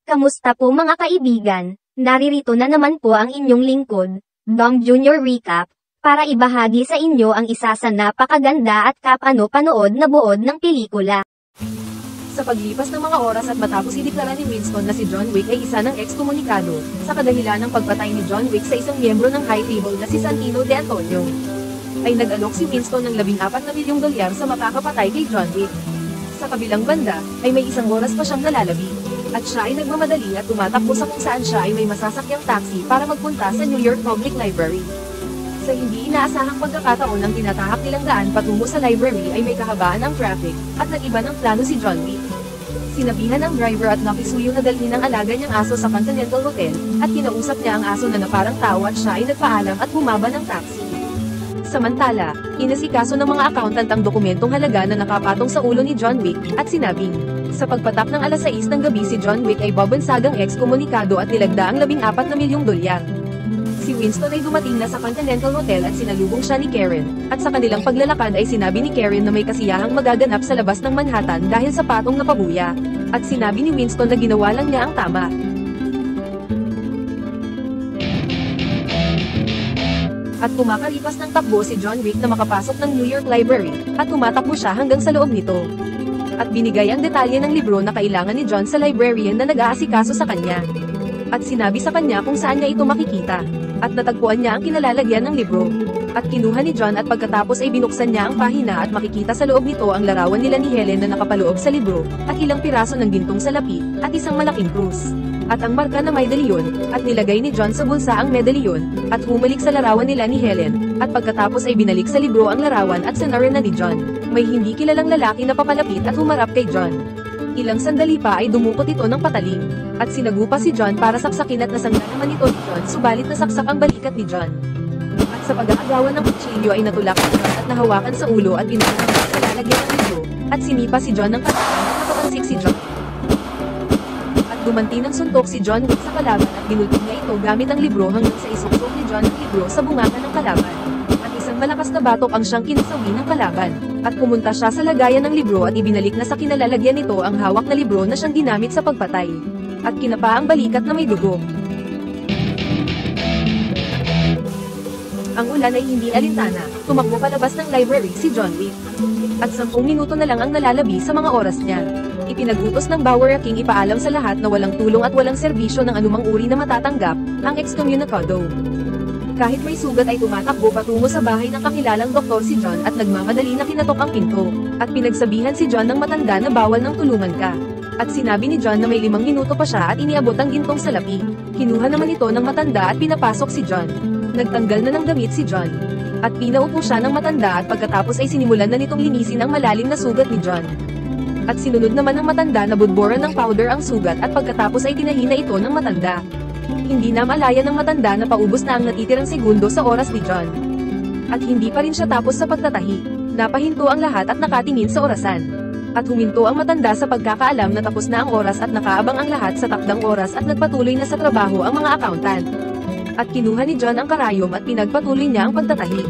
Kamusta po mga kaibigan? Naririto na naman po ang inyong lingkod, Dom Junior Recap, para ibahagi sa inyo ang isa sa napakaganda at kapano-panood na buod ng pelikula. Sa paglipas ng mga oras at matapos ideklara ni Winston na si John Wick ay isa ng ekskomunikado, sa kadahilan ng pagpatay ni John Wick sa isang miyembro ng High Table na si Santino de Antonio, ay nag-alok si Winston ng $14 milyong sa makakapatay kay John Wick. Sa kabilang banda, ay may isang oras pa siyang nalalabi, at siya ay nagmamadali at tumatakbo sa kung saan siya ay may masasakyang taxi para magpunta sa New York Public Library. Sa hindi inaasahang pagkakataon ng tinatahak nilang daan patungo sa library ay may kahabaan ng traffic, at nag-iba ng plano si John Wick. Sinabihan ng driver at nakisuyo na dalhin ang alaga niyang aso sa Continental Hotel, at kinausap niya ang aso na parang tao at siya ay nagpaalam at bumaba ng taxi. Samantala, inasikaso ng mga accountant ang dokumentong halaga na nakapatong sa ulo ni John Wick, at sinabing, sa pagpatak ng alas 6 ng gabi si John Wick ay babansagang ekskomunikado at nilagda ang $14 milyong. Si Winston ay dumating na sa Continental Hotel at sinalubong siya ni Karen, at sa kanilang paglalakad ay sinabi ni Karen na may kasiyahang magaganap sa labas ng Manhattan dahil sa patong na pabuya. At sinabi ni Winston na ginawa lang niya ang tama. At kumakalipas ng takbo si John Wick na makapasok ng New York Library, at tumatakbo siya hanggang sa loob nito. At binigay ang detalye ng libro na kailangan ni John sa librarian na nag-aasikaso sa kanya. At sinabi sa kanya kung saan niya ito makikita. At natagpuan niya ang kinalalagyan ng libro. At kinuha ni John at pagkatapos ay binuksan niya ang pahina at makikita sa loob nito ang larawan nila ni Helen na nakapaloob sa libro, at ilang piraso ng gintong salapi, at isang malaking krus. At ang marka na medalyon, at nilagay ni John sa bulsa ang medalyon, at humalik sa larawan nila ni Helen, at pagkatapos ay binalik sa libro ang larawan at sinarin na ni John. May hindi kilalang lalaki na papalapit at humarap kay John. Ilang sandali pa ay dumukot ito ng patalim, at sinagupa si John para saksakin at nasangga naman ito ni John subalit nasaksak ang balikat ni John. At sa pag-aagawan ng kutsilyo ay natulak si John at nahawakan sa ulo at binuksan sa lalagyan ng libro, at sinipa si John ng katakan at napatansik si John. Gumanti ng suntok si John Wick sa kalaban at ginulping niya ito gamit ang libro hanggang sa isuksok ni John ang libro sa bunganga ng kalaban. At isang malakas na batok ang siyang kinasawi ng kalaban. At pumunta siya sa lagayan ng libro at ibinalik na sa kinalalagyan nito ang hawak na libro na siyang ginamit sa pagpatay. At kinapa ang balikat na may dugo. Ang ulan ay hindi alintana, tumakbo palabas ng library si John Wick. At 10 minuto na lang ang nalalabi sa mga oras niya. Ipinagutos ng Bower King ipaalam sa lahat na walang tulong at walang serbisyo ng anumang uri na matatanggap, ang excommunicado. Kahit may sugat ay tumatakbo patungo sa bahay ng kakilalang doktor si John at nagmamadali na kinatok ang pinto, at pinagsabihan si John ng matanda na bawal nang tulungan ka. At sinabi ni John na may 5 minuto pa siya at iniabot ang gintong salapi. Kinuha naman ito ng matanda at pinapasok si John. Nagtanggal na ng damit si John. At pinaupo siya ng matanda at pagkatapos ay sinimulan na nitong linisin ang malalim na sugat ni John. At sinunod naman ng matanda na budboran ng powder ang sugat at pagkatapos ay tinahina ito ng matanda. Hindi na malaya ng matanda na paubos na ang natitirang segundo sa oras ni John. At hindi pa rin siya tapos sa pagtatahi. Napahinto ang lahat at nakatingin sa orasan. At huminto ang matanda sa pagkakaalam na tapos na ang oras at nakaabang ang lahat sa takdang oras at nagpatuloy na sa trabaho ang mga accountant. At kinuha ni John ang karayom at pinagpatuloy niya ang pagtatahi.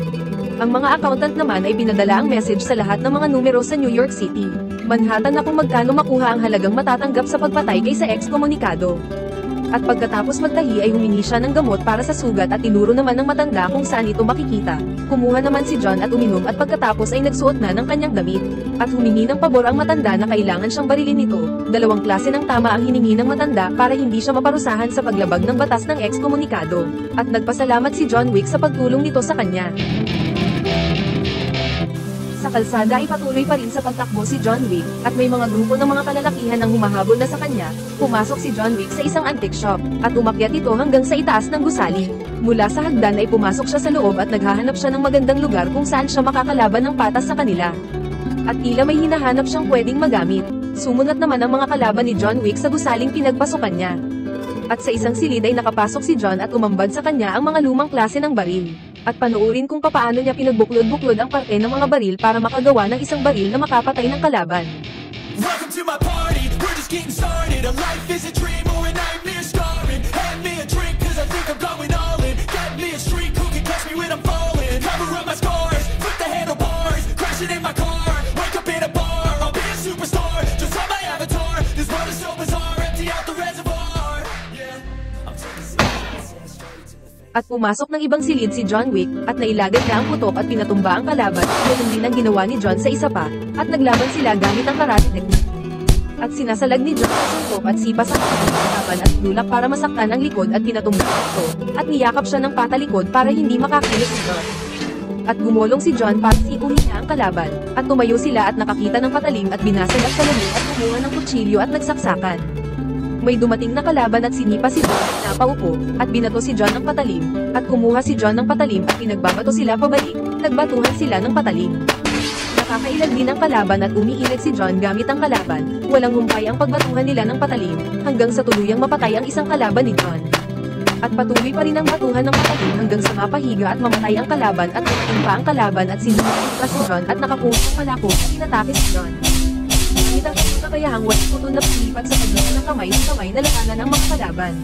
Ang mga accountant naman ay pinadala ang message sa lahat ng mga numero sa New York City, Manhattan na kung magkano makuha ang halagang matatanggap sa pagpatay kaysa ekskomunikado. At pagkatapos magtahi ay humingi siya ng gamot para sa sugat at tinuro naman ng matanda kung saan ito makikita. Kumuha naman si John at uminom at pagkatapos ay nagsuot na ng kanyang damit. At humingi ng pabor ang matanda na kailangan siyang barilin nito. 2 klase ng tama ang hiningi ng matanda para hindi siya maparusahan sa paglabag ng batas ng ekskomunikado. At nagpasalamat si John Wick sa pagtulong nito sa kanya. Sa kalsada ay patuloy pa rin sa pagtakbo si John Wick, at may mga grupo ng mga kalalakihan ang humahabol na sa kanya. Pumasok si John Wick sa isang antique shop, at umakyat ito hanggang sa itaas ng gusali. Mula sa hagdan ay pumasok siya sa loob at naghahanap siya ng magandang lugar kung saan siya makakalaban ng patas sa kanila. At tila may hinahanap siyang pwedeng magamit. Sumunod naman ang mga kalaban ni John Wick sa gusaling pinagpasukan niya. At sa isang silid ay nakapasok si John at umambad sa kanya ang mga lumang klase ng baril. At panoorin kung papaano niya pinagbuklod-buklod ang parte ng mga baril para makagawa ng isang baril na makapatay ng kalaban. Welcome to my party, we're just getting started. A life is a dream or a nightmare scarring. Hand me a drink cause I think I'm going all in. Get me a streak who can catch me when I'm falling. Cover up my scars, flip the handlebars. Crashing in my car, wake up in a bar. I'll be a superstar, just on my avatar. This world is so bizarre, empty out the reservoir. At pumasok ng ibang silid si John Wick, at nailagay na ang putok at pinatumba ang kalaban, ganun din ang ginawa ni John sa isa pa, at naglaban sila gamit ang karate technique. At sinasalag ni John ang suntok at sipa sa kalaban at tulak para masaktan ang likod at pinatumba ito, at niyakap siya ng patalikod para hindi makakilos si John. At gumulong si John para sikuhin niya ang kalaban, at tumayo sila at nakakita ng patalim at binasag ang salamin at kumuha ng kutsilyo at nagsaksakan. May dumating na kalaban at sinipa si John at napaupo, at binato si John ng patalim, at kumuha si John ng patalim at pinagbabato sila pabalik, nagbatuhan sila ng patalim. Nakakailag din ang kalaban at umiilag si John gamit ang kalaban, walang humpay ang pagbatuhan nila ng patalim, hanggang sa tuluyang mapatay ang isang kalaban ni John. At patuloy pa rin ang batuhan ng patalim hanggang sa mapahiga at mamatay ang kalaban at tumating pa ang kalaban at sinusunod si John at nakapuso ang palako at inatake si John. Gamit ang kanyang kakayahang walang putol na pilipat sa paglaban ng kamay sa kamay na labanan ang mga kalaban.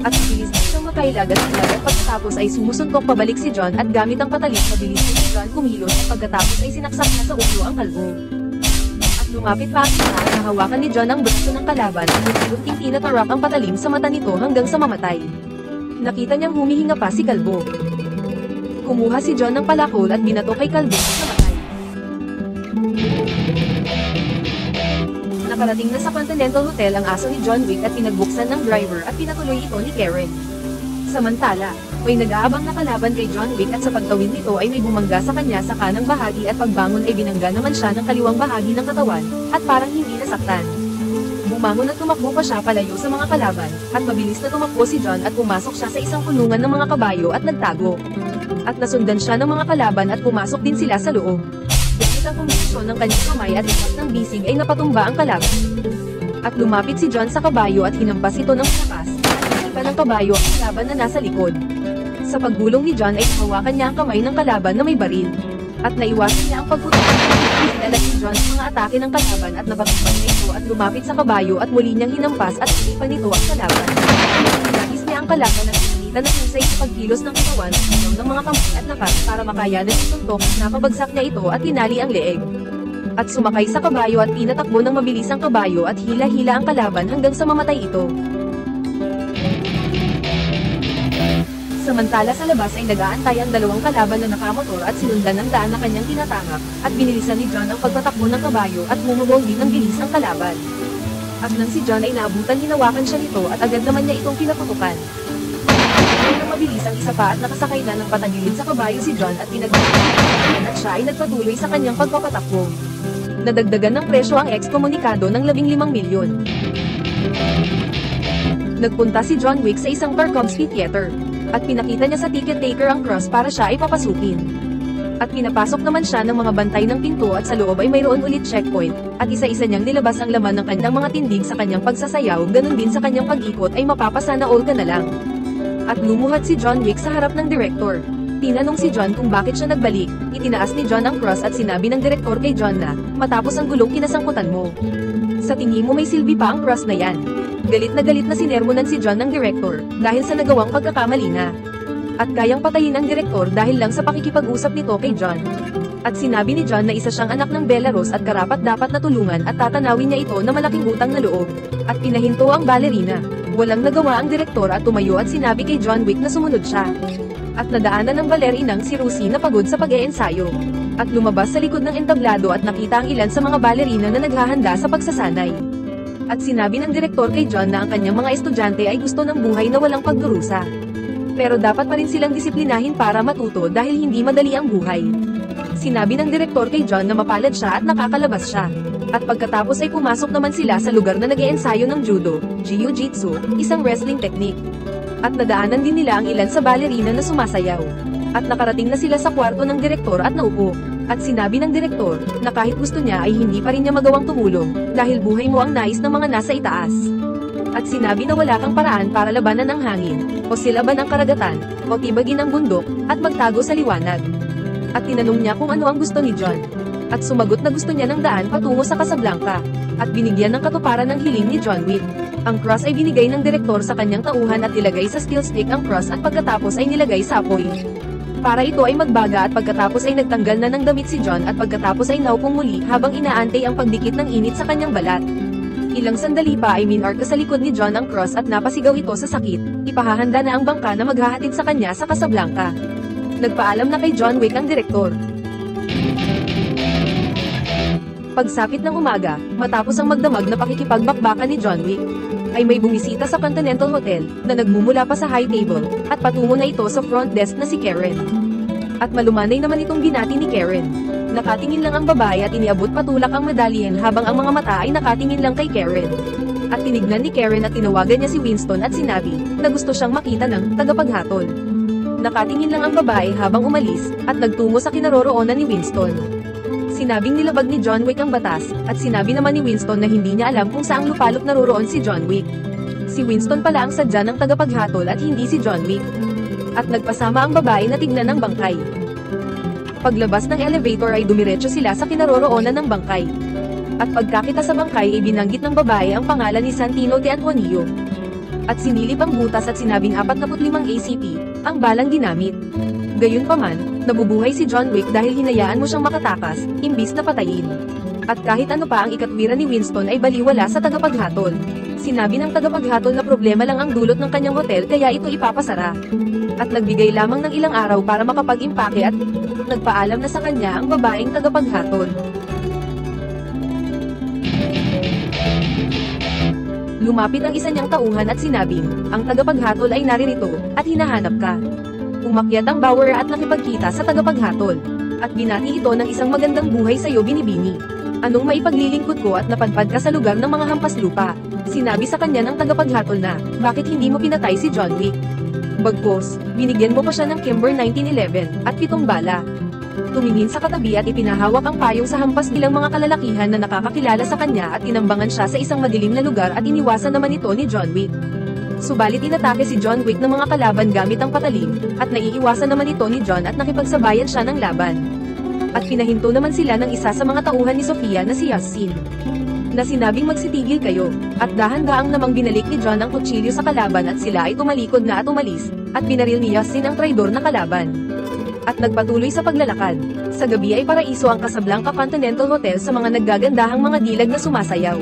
At mabilis na siyang makailag at ilag at pagkatapos ay sumusuntok pabalik si John at gamit ang patalim mabilis na si John kumilos at pagkatapos ay sinaksak na sa ulo ang kalbo. At lumapit pa ang isa at nahawakan ni John ang braso ng kalaban at unti-unting tinatarap ang patalim sa mata nito hanggang sa mamatay. Nakita niyang humihinga pa si Kalbo. Kumuha si John ng palakol at binato kay Kalbo at namatay. Nakarating na sa Continental Hotel ang aso ni John Wick at pinagbuksan ng driver at pinatuloy ito ni Karen. Samantala, may nag-aabang na kalaban kay John Wick at sa pagtawid nito ay may bumangga sa kanya sa kanang bahagi at pagbangon ay binangga naman siya ng kaliwang bahagi ng katawan, at parang hindi nasaktan. Bumangon at tumakbo pa siya palayo sa mga kalaban, at mabilis na tumakbo si John at pumasok siya sa isang kulungan ng mga kabayo at nagtago. At nasundan siya ng mga kalaban at pumasok din sila sa loob. Gamit ang kombinasyon ng kanyang kamay at ikat ng bisig ay napatumba ang kalaban. At lumapit si John sa kabayo at hinampas ito ng malakas, at inipa ng kabayo ang kalaban na nasa likod. Sa paggulong ni John ay hawakan niya ang kamay ng kalaban na may baril. At naiwasan niya ang pagputok. Sinala si John sa mga atake ng kalaban at napatumba niya ito at lumapit sa kabayo at muli niyang hinampas at inipa nito ang kalaban. Nagis niya ang kalaban at pinilitan ng husay sa pagkilos ng katawan at ilaw ng mga kamay at lakas para makayanan ng suntok at napabagsak niya ito at tinali ang leeg. At sumakay sa kabayo at pinatakbo ng mabilis ang kabayo at hila-hila ang kalaban hanggang sa mamatay ito. Samantala sa labas ay nag-aantay ang dalawang kalaban na nakamotor at sinundan ng daan na kanyang tinatahak, at binilisan ni John ang pagpatakbo ng kabayo at bumubog din ng bilis ang kalaban. At nang si John ay naabutan, hinawakan siya nito at agad naman niya itong pinaputukan. Nang mabilis ang isa pa at nakasakay na ng patagilid sa kabayo si John at pinagdagdagan at siya ay nagpatuloy sa kanyang pagpapatakbo. Nadagdagan ng presyo ang ekskomunikado ng 15 milyon. Nagpunta si John Wick sa isang Tarkovsky theater. At pinakita niya sa ticket taker ang cross para siya ay papasukin. At pinapasok naman siya ng mga bantay ng pinto at sa loob ay mayroon ulit checkpoint, at isa-isa niyang nilabas ang laman ng kanyang mga tindig sa kanyang pagsasayaw, ganun din sa kanyang pag-ikot ay mapapasana all ka na lang. At lumuhad si John Wick sa harap ng direktor. Tinanong si John kung bakit siya nagbalik, itinaas ni John ang cross at sinabi ng direktor kay John na, matapos ang gulong kinasangkutan mo. Sa tingin mo may silbi pa ang cross na yan. Galit na sinermonan si John ng direktor, dahil sa nagawang pagkakamali na. At kayang patayin ang direktor dahil lang sa pakikipag-usap nito kay John. At sinabi ni John na isa siyang anak ng Belarus at karapat-dapat na tulungan at tatanawin niya ito na malaking utang na loob. At pinahinto ang balerina. Walang nagawa ang direktor at tumayo at sinabi kay John Wick na sumunod siya. At nadaanan ng balerinang si Rosie na pagod sa pag-eensayo. At lumabas sa likod ng entablado at nakita ang ilan sa mga balerina na naghahanda sa pagsasanay. At sinabi ng direktor kay John na ang kanyang mga estudyante ay gusto ng buhay na walang pagdurusa. Pero dapat pa rin silang disiplinahin para matuto dahil hindi madali ang buhay. Sinabi ng direktor kay John na mapalad siya at nakakalabas siya. At pagkatapos ay pumasok naman sila sa lugar na nag-eensayo ng judo, jiu-jitsu, isang wrestling technique. At nadaanan din nila ang ilan sa balerina na sumasayaw. At nakarating na sila sa kwarto ng direktor at naupo. At sinabi ng direktor, na kahit gusto niya ay hindi pa rin niya magawang tumulong, dahil buhay mo ang nais ng mga nasa itaas. At sinabi na wala kang paraan para labanan ang hangin, o silaban ang karagatan, o tibagin ang bundok, at magtago sa liwanag. At tinanong niya kung ano ang gusto ni John. At sumagot na gusto niya ng daan patungo sa Casablanca. At binigyan ng katuparan ng hiling ni John Wick. Ang cross ay binigay ng direktor sa kanyang tauhan at nilagay sa steel stick ang cross at pagkatapos ay nilagay sa apoy. Para ito ay magbaga at pagkatapos ay nagtanggal na ng damit si John at pagkatapos ay naupong muli habang inaantay ang pagdikit ng init sa kanyang balat. Ilang sandali pa ay minarka sa likod ni John ang cross at napasigaw ito sa sakit. Ipahahanda na ang bangka na maghahatid sa kanya sa Casablanca. Nagpaalam na kay John Wick ang direktor. Pagsapit ng umaga, matapos ang magdamag na pakikipagbakbakan ni John Wick, ay may bumisita sa Continental Hotel, na nagmumula pa sa high table, at patungo na ito sa front desk na si Karen. At malumanay naman itong binati ni Karen. Nakatingin lang ang babae at iniabot patulak ang medallion habang ang mga mata ay nakatingin lang kay Karen. At tinignan ni Karen at tinawagan niya si Winston at sinabi, na gusto siyang makita ng tagapaghatol. Nakatingin lang ang babae habang umalis, at nagtungo sa kinaroroonan ni Winston. Sinabing nilabag ni John Wick ang batas, at sinabi naman ni Winston na hindi niya alam kung saang lupalop naroroon si John Wick. Si Winston pala ang sadya ng tagapaghatol at hindi si John Wick. At nagpasama ang babae na tignan ng bangkay. Paglabas ng elevator ay dumiretso sila sa kinaroroonan ng bangkay. At pagkakita sa bangkay ay binanggit ng babae ang pangalan ni Santino de Antonio. At sinilip ang butas at sinabing 45 ACP, ang balang ginamit. Gayunpaman, nabubuhay si John Wick dahil hinayaan mo siyang makatakas, imbis na patayin. At kahit ano pa ang ikatwira ni Winston ay baliwala sa tagapaghatol. Sinabi ng tagapaghatol na problema lang ang dulot ng kanyang hotel kaya ito ipapasara. At nagbigay lamang ng ilang araw para makapag-impake at nagpaalam na sa kanya ang babaeng tagapaghatol. Lumapit ang isa niyang tauhan at sinabing, ang tagapaghatol ay naririto, at hinahanap ka. Umakyat ang Bauer at nakipagkita sa tagapaghatol. At binati ito ng isang magandang buhay sa'yo binibini. Anong maipaglilingkod ko at napadpad ka sa lugar ng mga hampas lupa? Sinabi sa kanya ng tagapaghatol na, bakit hindi mo pinatay si John Wick? Bagkos, binigyan mo pa siya ng Kimber 1911, at 7 bala. Tumingin sa katabi at ipinahawak ang payong sa hampas bilang mga kalalakihan na nakakakilala sa kanya at tinambangan siya sa isang madilim na lugar at iniwasan naman ito ni John Wick. Subalit inatake si John Wick ng mga kalaban gamit ang patalim, at naiiwasan naman ito ni John at nakipagsabayan siya ng laban. At pinahinto naman sila ng isa sa mga tauhan ni Sofia na si Yassin. Na sinabing magsitigil kayo, at dahan-daang namang binalik ni John ang kutsilyo sa kalaban at sila ay tumalikod na at umalis, at binaril ni Yassin ang traidor na kalaban. At nagpatuloy sa paglalakad. Sa gabi ay paraiso ang Casablanca Continental Hotel sa mga naggagandahang mga dilag na sumasayaw.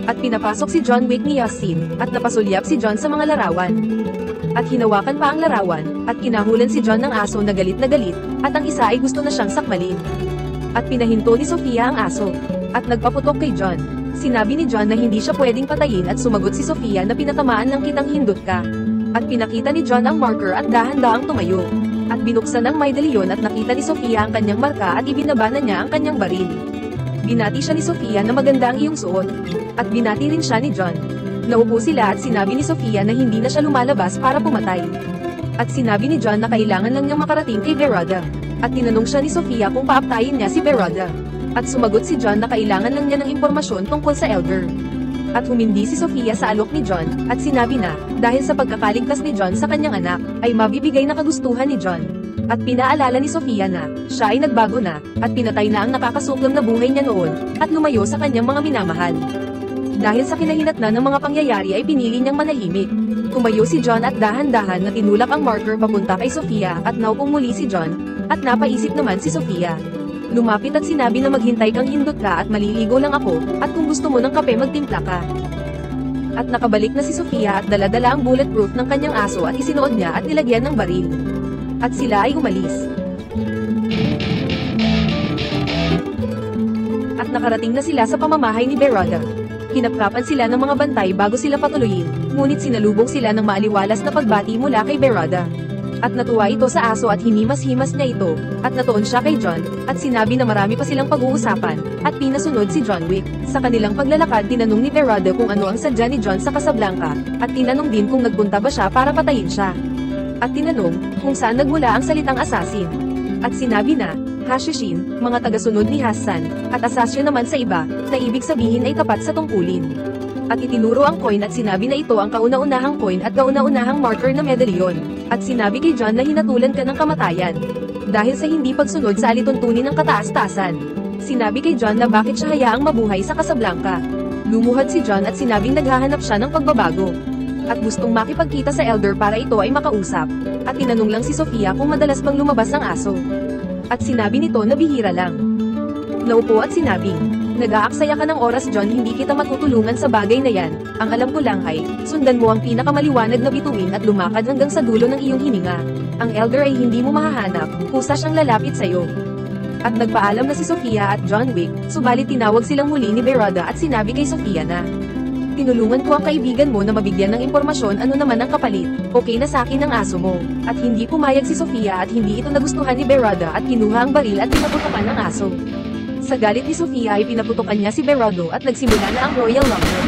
At pinapasok si John Wick ni Yassin, at napasulyap si John sa mga larawan. At hinawakan pa ang larawan, at kinahulan si John ng aso na galit, at ang isa ay gusto na siyang sakmalin. At pinahinto ni Sofia ang aso, at nagpaputok kay John. Sinabi ni John na hindi siya pwedeng patayin at sumagot si Sofia na pinatamaan lang kitang hindot ka. At pinakita ni John ang marker at dahan-daang tumayo. At binuksan ang medallion at nakita ni Sofia ang kanyang marka at ibinaba na niya ang kanyang baril. Binati siya ni Sofia na maganda ang iyong suot. At binati rin siya ni John. Naupo sila at sinabi ni Sofia na hindi na siya lumalabas para pumatay. At sinabi ni John na kailangan lang niyang makarating kay Berada. At tinanong siya ni Sofia kung paaptayin niya si Berada. At sumagot si John na kailangan lang niya ng impormasyon tungkol sa Elder. At humindi si Sofia sa alok ni John, at sinabi na, dahil sa pagkakaligtas ni John sa kanyang anak, ay mabibigay na kagustuhan ni John. At pinaalala ni Sofia na, siya ay nagbago na, at pinatay na ang nakakasuklam na buhay niya noon, at lumayo sa kanyang mga minamahal. Dahil sa kinahinatnan ng mga pangyayari ay pinili niyang manahimik. Tumayo si John at dahan-dahan na tinulak ang marker papunta kay Sofia at naupong muli si John, at napaisip naman si Sofia. Lumapit at sinabi na maghintay kang hindot ka at maliligo lang ako, at kung gusto mo ng kape magtimpla ka. At nakabalik na si Sofia at dala-dala ang bulletproof ng kanyang aso at isinuod niya at nilagyan ng baril. At sila ay umalis. At nakarating na sila sa pamamahay ni Berada. Kinapkapan sila ng mga bantay bago sila patuloyin, ngunit sinalubong sila ng maaliwalas na pagbati mula kay Berada. At natuwa ito sa aso at hinimas-himas niya ito, at natuon siya kay John, at sinabi na marami pa silang pag-uusapan, at pinasunod si John Wick. Sa kanilang paglalakad tinanong ni Berada kung ano ang sadya ni John sa Casablanca, at tinanong din kung nagpunta ba siya para patayin siya. At tinanong, kung saan nagmula ang salitang assassin. At sinabi na, Hashishin, mga tagasunod ni Hassan, at asasyo naman sa iba, na ibig sabihin ay tapat sa tungkulin. At itinuro ang coin at sinabi na ito ang kauna-unahang coin at kauna-unahang marker na medallion. At sinabi kay John na hinatulan ka ng kamatayan. Dahil sa hindi pagsunod sa alituntunin ng kataas-taasan. Sinabi kay John na bakit siya hayaang mabuhay sa Casablanca. Lumuhad si John at sinabing naghahanap siya ng pagbabago. At gustong makipagkita sa Elder para ito ay makausap. At tinanong lang si Sofia kung madalas bang lumabas ang aso. At sinabi nito na bihira lang. Naupo at sinabing, Nag-aaksaya ka ng oras John, hindi kita matutulungan sa bagay na yan. Ang alam ko lang ay, sundan mo ang pinakamaliwanag na bituin at lumakad hanggang sa dulo ng iyong hininga. Ang Elder ay hindi mo mahahanap, kusa siyang lalapit sa'yo. At nagpaalam na si Sofia at John Wick, subalit tinawag silang muli ni Berada at sinabi kay Sofia na, tinulungan ko ang kaibigan mo na mabigyan ng impormasyon, ano naman ang kapalit, okay na sa akin ang aso mo. At hindi pumayag si Sofia at hindi ito nagustuhan ni Berada at kinuha ang baril at pinaputukan ng aso. Sa galit ni Sofia ay pinaputukan niya si Berado at nagsimula na ang Royal Rumble.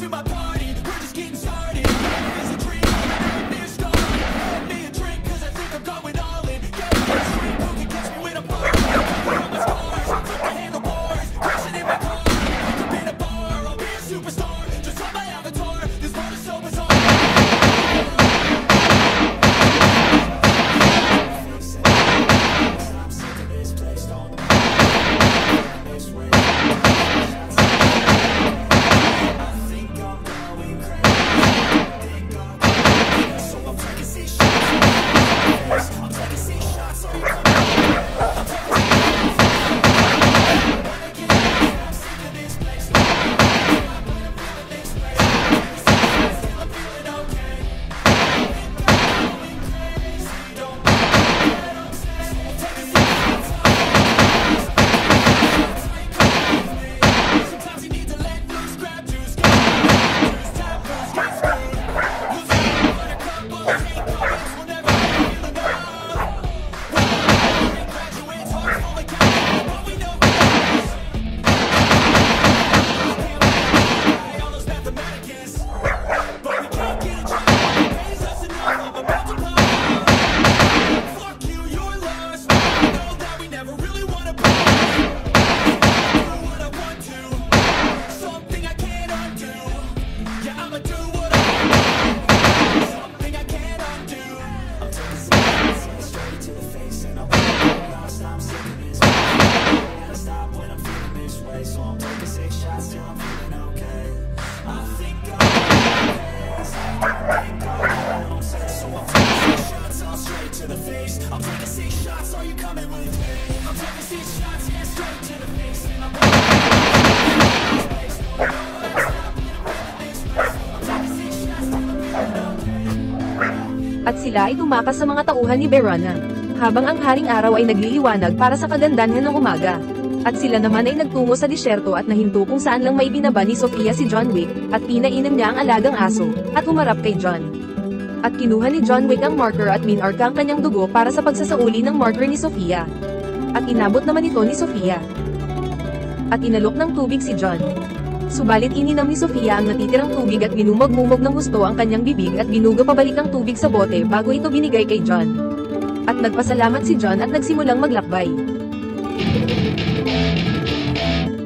To my party, we're just getting started. Life is a dream, nightmare started. Hand me a drink, 'cause I think I'm going all in. Get me a drink, who can catch me when I'm falling? Cover all my scars, flip the handlebars, crashing in my car. I could be in a bar, I'll be a superstar. Just on my avatar, this world is so bizarre. I'm sick of this place, don't this way. I think I'm going crazy. So I'm taking 6 shots. I'm taking 6 shots. So you're coming. I'm sick of this place. I'm feeling this way. Still I'm feeling okay. Going crazy. Don't know what I'm saying. I'm taking 6 shots. Sometimes you need to let loose, grab juice, get loose, tap loose, get screwed. Lose it all in a couple, take calls, we'll never feel enough. We're graduates, hearts full of cash, but we know this. All those mathematicus, but we can't get a job. Pays us enough, I'm about to pop. Fuck you, you're lost. I know that we never really wanna be. Do what I want to. Something I can't undo. Yeah, I'ma do what I want. Something I can't undo. I'm taking 6 shots straight to the face, and I'm lost. I'm sick of this. Gotta stop when I'm feeling this way, so I'm taking 6 shots till I'm feeling okay. I think I'm crazy. I think I'm obsessed, so I'm taking 6 shots all straight to the face. I'm taking 6 shots. Are you coming with me? I'm taking 6 shots, yeah, straight to the face, and I'm At sila ay tumakas sa mga tauhan ni Berana. Habang ang haring araw ay nagliliwanag para sa kagandahan ng umaga. At sila naman ay nagtungo sa disyerto at nahinto kung saan lang may binaba ni Sofia si John Wick, at pinainom niya ang alagang aso, at umarap kay John. At kinuha ni John Wick ang marker at minarka ang kanyang dugo para sa pagsasauli ng marker ni Sofia. At inabot naman ito ni Sofia. At inalok ng tubig si John. Subalit ininam ni Sofia ang natitirang tubig at binumog-mumog ng gusto ang kanyang bibig at binuga pabalik ang tubig sa bote bago ito binigay kay John. At nagpasalamat si John at nagsimulang maglakbay.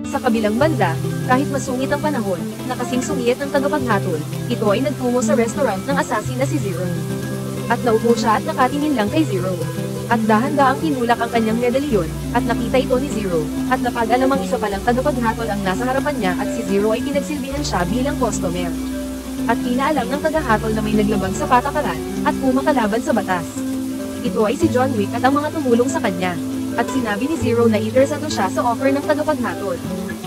Sa kabilang banda, kahit masungit ang panahon, nakasing sungit ang tagapaghatol, ito ay nagtungo sa restaurant ng assassin na si Zero. At naupo siya at nakatingin lang kay Zero. At dahan-daang kinulak ang kanyang medalyon, at nakita ito ni Zero, at napag-alamang isa palang tagapaghatol ang nasa harapan niya at si Zero ay pinagsilbihan siya bilang customer. At pinaalam ng tagahatol na may naglabag sa patakaran, at kumakalaban sa batas. Ito ay si John Wick at ang mga tumulong sa kanya. At sinabi ni Zero na interesado siya sa offer ng tagapaghatol.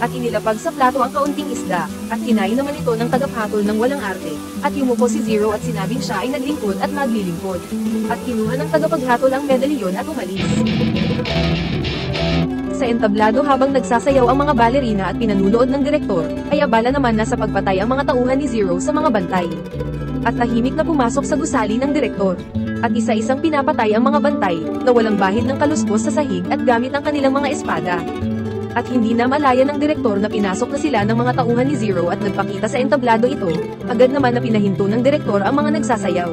At inilapag sa plato ang kaunting isda, at kinain naman ito ng tagapaghatol ng walang arte, at yumuko si Zero at sinabing siya ay naglingkod at maglilingkod. At kinuha ng tagapaghatol ang medalyon at umalis. Sa entablado habang nagsasayaw ang mga balerina at pinanunood ng direktor, ay abala naman na sa pagpatay ang mga tauhan ni Zero sa mga bantay. At tahimik na pumasok sa gusali ng direktor. At isa-isang pinapatay ang mga bantay, na walang bahid ng kaluskos sa sahig at gamit ang kanilang mga espada. At hindi na malaya ng direktor na pinasok na sila ng mga tauhan ni Zero at nagpakita sa entablado ito, agad naman na pinahinto ng direktor ang mga nagsasayaw.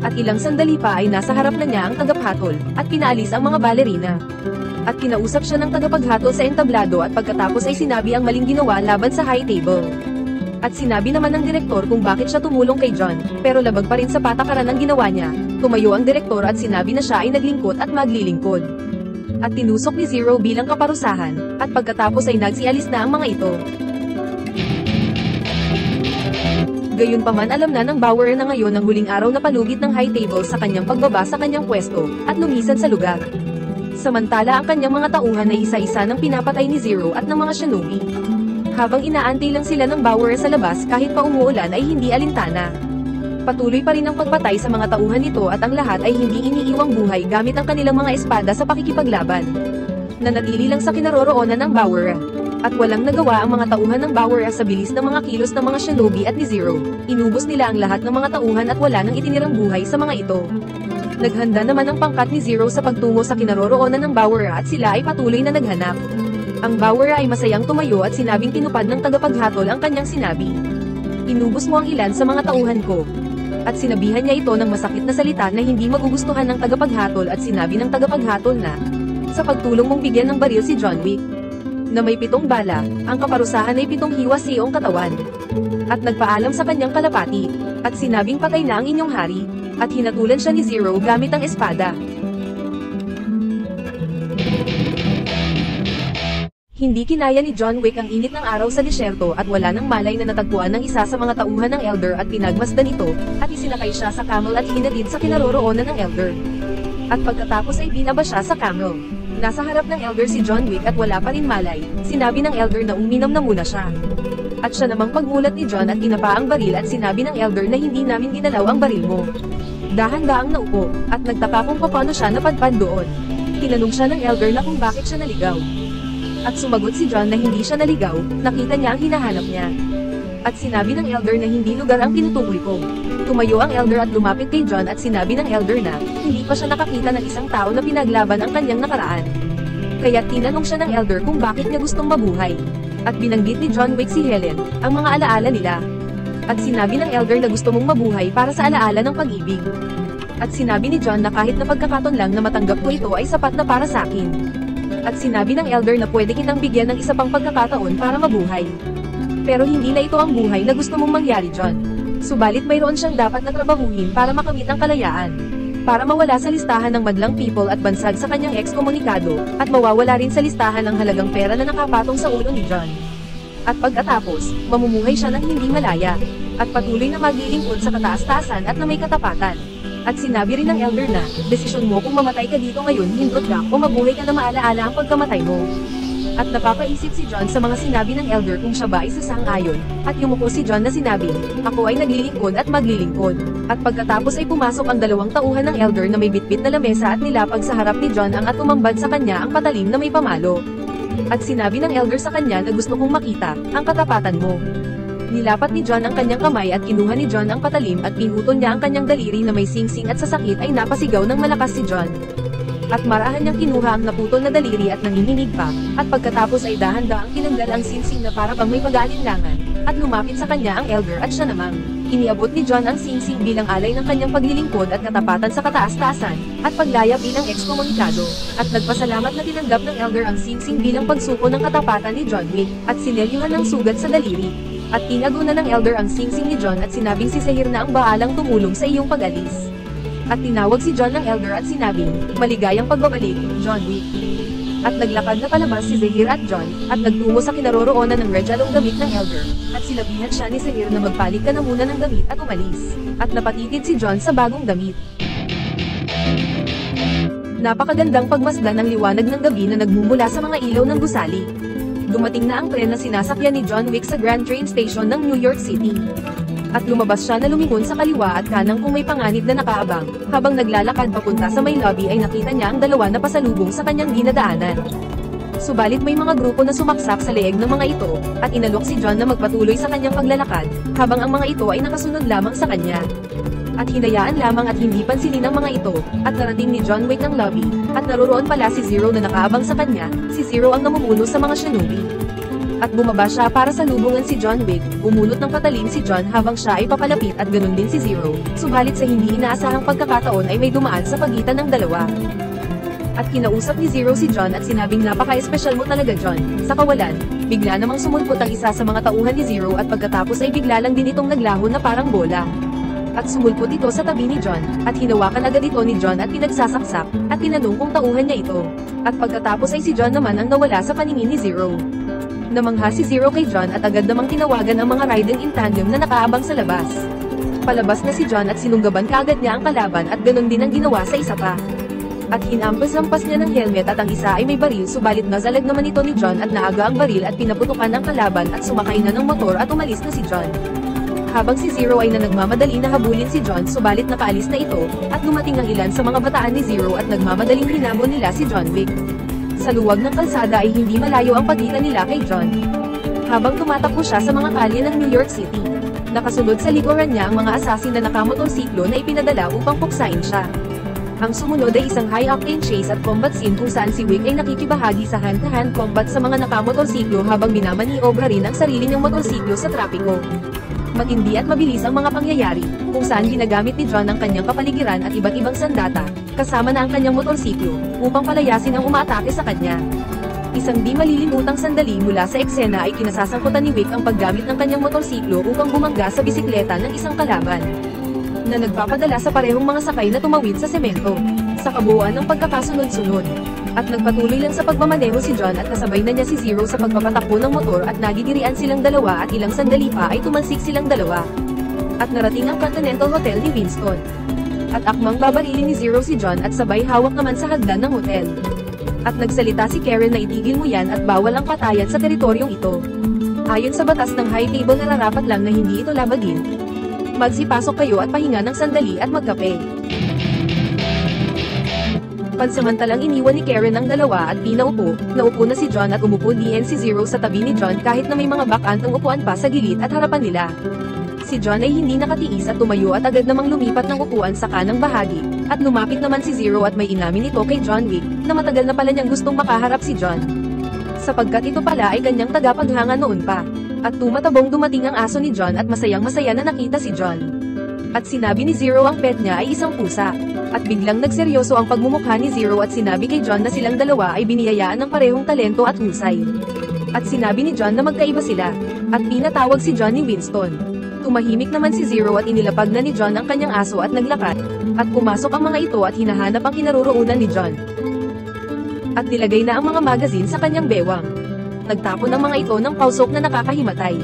At ilang sandali pa ay nasa harap na niya ang tagapaghatol, at pinaalis ang mga balerina. At kinausap siya ng tagapaghatol sa entablado at pagkatapos ay sinabi ang maling ginawa laban sa high table. At sinabi naman ng direktor kung bakit siya tumulong kay John, pero labag pa rin sa patakaran ang ginawa niya. Tumayo ang direktor at sinabi na siya ay naglingkod at maglilingkod. At tinusok ni Zero bilang kaparusahan, at pagkatapos ay nagsialis na ang mga ito. Gayunpaman alam na ng Bauer na ngayon ang huling araw na palugit ng high table sa kanyang pagbaba sa kanyang pwesto, at lumisan sa lugar. Samantala ang kanyang mga tauhan ay isa-isa ng pinapatay ni Zero at ng mga shinobi. Habang inaantay lang sila ng Bauer sa labas kahit pa umuulan ay hindi alintana. Patuloy pa rin ang pagpatay sa mga tauhan nito at ang lahat ay hindi iniiwang buhay gamit ang kanilang mga espada sa pakikipaglaban. Nanatili lang sa kinaroroonan ng Bauer. At walang nagawa ang mga tauhan ng Bauer sa bilis ng mga kilos ng mga shinobi at ni Zero. Inubos nila ang lahat ng mga tauhan at wala nang itinirang buhay sa mga ito. Naghanda naman ang pangkat ni Zero sa pagtungo sa kinaroroonan ng Bauer at sila ay patuloy na naghanap. Ang Bauer ay masayang tumayo at sinabing tinupad ng tagapaghatol ang kanyang sinabi. Inubos mo ang ilan sa mga tauhan ko. At sinabihan niya ito ng masakit na salita na hindi magugustuhan ng tagapaghatol at sinabi ng tagapaghatol na, sa pagtulong mong bigyan ng baril si John Wick, na may 7 bala, ang kaparusahan ay 7 hiwa sa iyong katawan. At nagpaalam sa kanyang kalapati, at sinabing patay na ang inyong hari, at hinatulan siya ni Zero gamit ang espada. Hindi kinaya ni John Wick ang init ng araw sa disyerto at wala nang malay na natagpuan ng isa sa mga tauhan ng Elder at pinagmasdan ito, at isinakay siya sa camel at hinatid sa kinaroroonan ng Elder. At pagkatapos ay binaba siya sa camel. Nasa harap ng Elder si John Wick at wala pa rin malay, sinabi ng Elder na uminom na muna siya. At siya namang pagmulat ni John at tinapa ang baril at sinabi ng Elder na hindi namin ginalaw ang baril mo. Dahan-daang naupo, at nagtaka kung paano siya napadpad doon. Tinanong siya ng Elder na kung bakit siya naligaw. At sumagot si John na hindi siya naligaw, nakita niya ang hinahanap niya. At sinabi ng Elder na hindi lugar ang tinutukoy ko. Tumayo ang Elder at lumapit kay John at sinabi ng Elder na, hindi pa siya nakakita ng isang tao na pinaglaban ang kanyang nakaraan. Kaya tinanong siya ng Elder kung bakit niya gustong mabuhay. At binanggit ni John Wick si Helen, ang mga alaala nila. At sinabi ng Elder na gusto mong mabuhay para sa alaala ng pag-ibig. At sinabi ni John na kahit na pagkakataon lang na matanggap ko ito ay sapat na para sa akin. At sinabi ng Elder na pwede kitang bigyan ng isa pang pagkakataon para mabuhay. Pero hindi na ito ang buhay na gusto mong mangyari, John. Subalit mayroon siyang dapat na trabahuhin para makamit ang kalayaan. Para mawala sa listahan ng madlang people at bansag sa kanyang ekskomunikado, at mawawala rin sa listahan ng halagang pera na nakapatong sa ulo ni John. At pagkatapos, mamumuhay siya ng hindi malaya, at patuloy na maglilingkod sa kataas-taasan at na may katapatan. At sinabi rin ng Elder na, desisyon mo kung mamatay ka dito ngayon hindot ka o mabuhay ka na maalaala ang pagkamatay mo. At napapaisip si John sa mga sinabi ng Elder kung siya ba ay sasang-ayon, at yumuko si John na sinabi, ako ay naglilingkod at maglilingkod. At pagkatapos ay pumasok ang 2 tauhan ng Elder na may bitbit na lamesa at nilapag sa harap ni John ang at tumambad sa kanya ang patalim na may pamalo. At sinabi ng Elder sa kanya na gusto kong makita ang katapatan mo. Nilapat ni John ang kanyang kamay at kinuha ni John ang patalim at pinutol niya ang kanyang daliri na may singsing at sa sakit ay napasigaw ng malakas si John. At marahan niyang kinuha ang naputol na daliri at nanginginig pa, at pagkatapos ay dahan-daang tinanggal ang singsing na para bang may pag-aalinlangan, at lumapit sa kanya ang Elder at siya namang iniabot ni John ang singsing bilang alay ng kanyang paglilingkod at katapatan sa kataas-taasan, at paglaya bilang ekskomunikado, at nagpasalamat na tinanggap ng Elder ang singsing bilang pagsuko ng katapatan ni John Wick, at sinelyuhan ng sugat sa daliri. At tinago na ng Elder ang singsing ni John at sinabing si Zahir na ang baalang tumulong sa iyong pag-alis. At tinawag si John ng Elder at sinabing, maligayang pagbabalik, John Wick. At naglakad na palabas si Zahir at John, at nagtungo sa kinaroroonan ng regalong gamit ng Elder, at sinabihan siya ni Zahir na magpalit ka na muna ng damit at umalis. At napatitid si John sa bagong damit. Napakagandang pagmasdan ng liwanag ng gabi na nagmumula sa mga ilaw ng gusali. Dumating na ang tren na sinasakyan ni John Wick sa Grand Train Station ng New York City. At lumabas siya na lumingon sa kaliwa at kanang kung may panganib na nakaabang. Habang naglalakad papunta sa may lobby ay nakita niya ang 2 na pasalubong sa kanyang dinadaanan. Subalit may mga grupo na sumaksak sa leeg ng mga ito, at inalok si John na magpatuloy sa kanyang paglalakad, habang ang mga ito ay nakasunod lamang sa kanya. At hinayaan lamang at hindi pansinin ang mga ito, at narating ni John Wick ang lobby, at naroroon pala si Zero na nakaabang sa kanya, si Zero ang namumuno sa mga shinobi. At bumaba siya para salubungan si John Wick, bumunot ng patalim si John habang siya ay papalapit at ganun din si Zero, subalit sa hindi inaasahang pagkakataon ay may dumaan sa pagitan ng dalawa. At kinausap ni Zero si John at sinabing napaka-espesyal mo talaga John. Sa kawalan, bigla namang sumulpot ang isa sa mga tauhan ni Zero at pagkatapos ay bigla lang din itong naglaho na parang bola. At sumulpot ito sa tabi ni John, at hinawakan agad ito ni John at pinagsasaksak, at tinanong kung tauhan niya ito. At pagkatapos ay si John naman ang nawala sa paningin ni Zero. Namangha si Zero kay John at agad namang tinawagan ang mga riding in tandem na nakaabang sa labas. Palabas na si John at sinunggaban kaagad niya ang kalaban at ganun din ang ginawa sa isa pa. At hinampas-hampas niya ng helmet at ang isa ay may baril subalit nazalag naman ito ni John at naaga ang baril at pinaputukan ang kalaban at sumakay na ng motor at umalis na si John. Habang si Zero ay nagmamadali na habulin si John subalit nakaalis na ito, at dumating ang ilan sa mga bataan ni Zero at nagmamadaling hinabol nila si John Wick. Sa luwag ng kalsada ay hindi malayo ang pagitan nila kay John. Habang tumatakbo siya sa mga kalye ng New York City, nakasunod sa likuran niya ang mga asasin na nakamotorsiklo na ipinadala upang puksain siya. Ang sumunod ay isang high-octane chase at combat scene kung saan si Wick ay nakikibahagi sa hand-to-hand combat sa mga nakamotorsiklo habang minamaniobra rin ang sarili niyang motorsiklo sa trapiko. Matindi at mabilis ang mga pangyayari, kung saan ginagamit ni John ang kanyang kapaligiran at iba't ibang sandata, kasama na ang kanyang motorsiklo, upang palayasin ang umaatake sa kanya. Isang di malilimutang sandali mula sa eksena ay kinasasangkutan ni Wick ang paggamit ng kanyang motorsiklo upang bumangga sa bisikleta ng isang kalaban, na nagpapadala sa parehong mga sakay na tumawid sa semento, sa kabuuan ng pagkakasunod-sunod. At nagpatuloy lang sa pagmamaneho si John at kasabay na niya si Zero sa pagpapatakbo ng motor at nagigirian silang dalawa at ilang sandali pa ay tumansik silang dalawa. At narating ang Continental Hotel ni Winston. At akmang babarilin ni Zero si John at sabay hawak naman sa hagdan ng hotel. At nagsalita si Karen na itigil mo yan at bawal ang patayan sa teritoryong ito. Ayon sa batas ng high table nararapat lang na hindi ito labagin. Magsipasok kayo at pahinga ng sandali at magkape. Pansamantalang iniwan ni Karen ang dalawa at pinaupo, naupo na si John at umupo din si Zero sa tabi ni John kahit na may mga bakantang upuan pa sa gilid at harapan nila. Si John ay hindi nakatiis at tumayo at agad namang lumipat ng upuan sa kanang bahagi, at lumapit naman si Zero at may inamin ito kay John Wick, na matagal na pala niyang gustong makaharap si John. Sapagkat ito pala ay kanyang tagapaghanga noon pa. At tumatabong dumating ang aso ni John at masayang-masaya na nakita si John. At sinabi ni Zero ang pet niya ay isang pusa. At biglang nagseryoso ang pagmumukha ni Zero at sinabi kay John na silang dalawa ay biniyayaan ng parehong talento at husay. At sinabi ni John na magkaiba sila. At pinatawag si John ni Winston. Tumahimik naman si Zero at inilapag na ni John ang kanyang aso at naglakad. At pumasok ang mga ito at hinahanap ang kinaroroonan ni John. At nilagay na ang mga magazine sa kanyang bewang. Nagtapon ang mga ito ng pausok na nakakahimatay.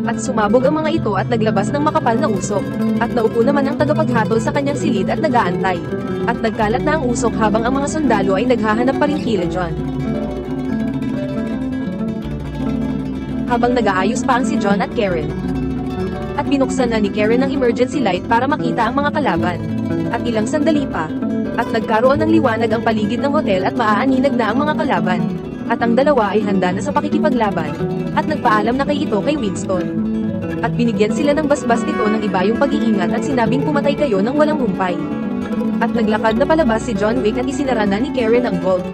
At sumabog ang mga ito at naglabas ng makapal na usok. At naupo naman ang tagapaghatol sa kanyang silid at nagaantay. At nagkalat na ang usok habang ang mga sundalo ay naghahanap pa rin kila John. Habang nag-aayos pa ang si John at Karen. At binuksan na ni Karen ang emergency light para makita ang mga kalaban. At ilang sandali pa. At nagkaroon ng liwanag ang paligid ng hotel at maaaninag na ang mga kalaban. At ang dalawa ay handa na sa pakikipaglaban, at nagpaalam na kay ito kay Winston. At binigyan sila ng basbas nito ng ibayong pag-iingat at sinabing pumatay kayo ng walang humpay. At naglakad na palabas si John Wick at isinara na ni Karen ang vault.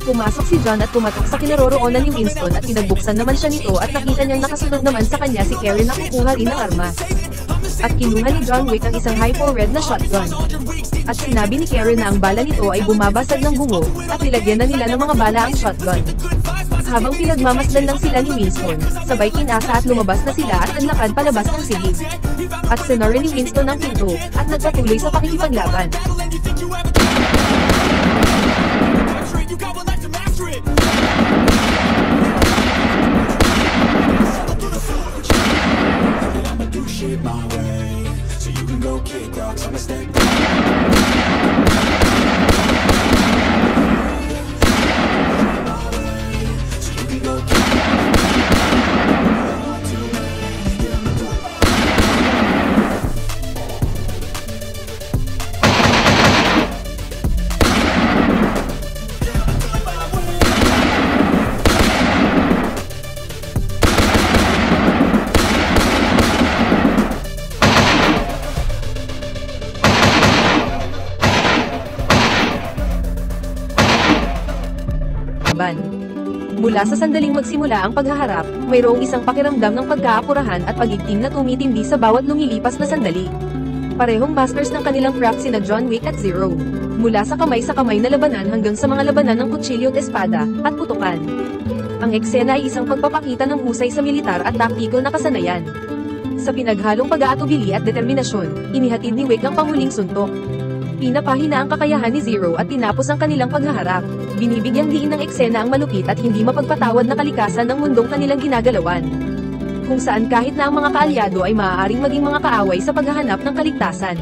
Pumasok si John at pumatok sa kinaroroonan ni Winston at pinagbuksan naman siya nito at nakita niyang nakasunod naman sa kanya si Karen na kukuha rin ng armas. At kinuha ni John Wick ang isang high-powered na shotgun. At sinabi ni Karen na ang bala nito ay bumabasag ng bungo, at nilagyan na nila ng mga bala ang shotgun. Habang pinagmamasdan lang sila ni Winston, sabay kinasa at lumabas na sila at naglakad palabas ng silid. At sinara ni Winston ang pinto, at nagpatuloy sa pakikipaglaban. laban. Mula sa sandaling magsimula ang paghaharap, mayroong isang pakiramdam ng pagkaapurahan at pagigting na tumitindi sa bawat lumilipas na sandali. Parehong masters ng kanilang craft sina John Wick at Zero. Mula sa kamay na labanan hanggang sa mga labanan ng kutsilyo at espada, at putukan. Ang eksena ay isang pagpapakita ng husay sa militar at taktikal na kasanayan. Sa pinaghalong pag-aatubili at determinasyon, inihatid ni Wick ang panghuling suntok. Pinapahina ang kakayahan ni Zero at tinapos ang kanilang paghaharap. Binibigyang diin ng eksena ang malupit at hindi mapagpatawad na kalikasan ng mundong kanilang ginagalawan. Kung saan kahit na ang mga kaalyado ay maaaring maging mga kaaway sa paghahanap ng kaligtasan.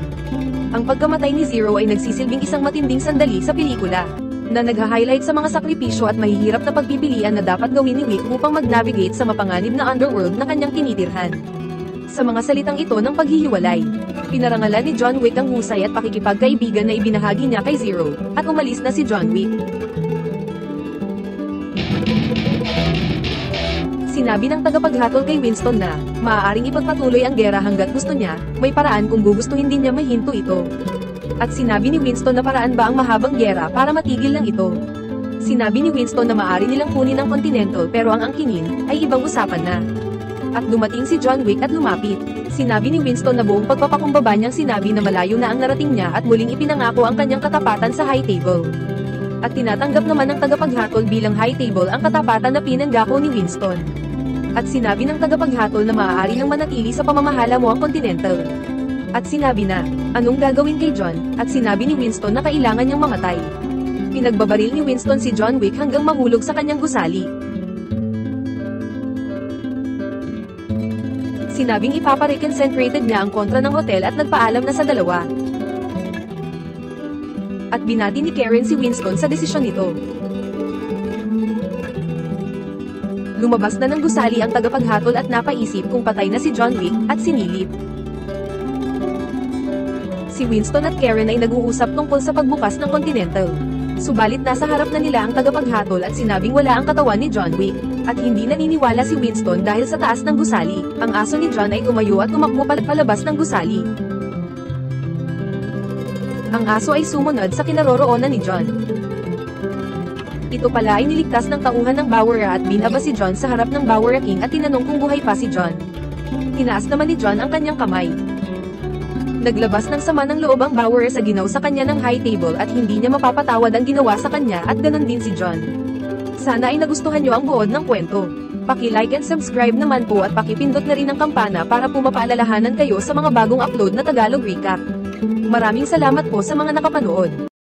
Ang pagkamatay ni Zero ay nagsisilbing isang matinding sandali sa pelikula, na nagha-highlight sa mga sakripisyo at mahihirap na pagpipilian na dapat gawin ni Wick upang mag-navigate sa mapanganib na underworld na kanyang tinitirhan. Sa mga salitang ito ng paghihiwalay, pinarangalan ni John Wick ang husay at pakikipagkaibigan na ibinahagi niya kay Zero, at umalis na si John Wick. Sinabi ng tagapaghatol kay Winston na, maaaring ipagpatuloy ang gera hanggat gusto niya, may paraan kung gugustuhin din niya mahinto ito. At sinabi ni Winston na paraan ba ang mahabang gera para matigil lang ito. Sinabi ni Winston na maaari nilang kunin ang Continental pero ang angkinin, ay ibang usapan na. At dumating si John Wick at lumapit. Sinabi ni Winston na buong pagpapakumbaba niyang sinabi na malayo na ang narating niya at muling ipinangako ang kanyang katapatan sa high table. At tinatanggap naman ng tagapaghatol bilang high table ang katapatan na pinanggako ni Winston. At sinabi ng tagapaghatol na maaari nang manatili sa pamamahala mo ang Continental. At sinabi na, anong gagawin kay John, at sinabi ni Winston na kailangan niyang mamatay. Pinagbabaril ni Winston si John Wick hanggang mahulog sa kanyang gusali. Sinabing ipapareconcentrated niya ang kontra ng hotel at nagpaalam na sa dalawa. At binati ni Karen si Winston sa desisyon nito. Lumabas na ng gusali ang tagapaghatol at napaisip kung patay na si John Wick, at sinilip. Si Winston at Karen ay nag-uusap tungkol sa pagbukas ng Continental. Subalit nasa harap na nila ang tagapaghatol at sinabing wala ang katawan ni John Wick. At hindi naniniwala si Winston dahil sa taas ng gusali, ang aso ni John ay tumayo at tumakbo palabas ng gusali. Ang aso ay sumunod sa kinaroroonan ni John. Ito pala ay niligtas ng tauhan ng Bauer at binaba si John sa harap ng Bauer King at tinanong kung buhay pa si John. Tinaas naman ni John ang kanyang kamay. Naglabas ng sama ng loob ang Bauer sa ginaw sa kanya ng high table at hindi niya mapapatawad ang ginawa sa kanya at ganon din si John. Sana ay nagustuhan niyo ang buod ng kwento. Paki-like and subscribe naman po at pakipindot na rin ang kampana para po mapaalalahanan kayo sa mga bagong upload na Tagalog Recap. Maraming salamat po sa mga nakapanood.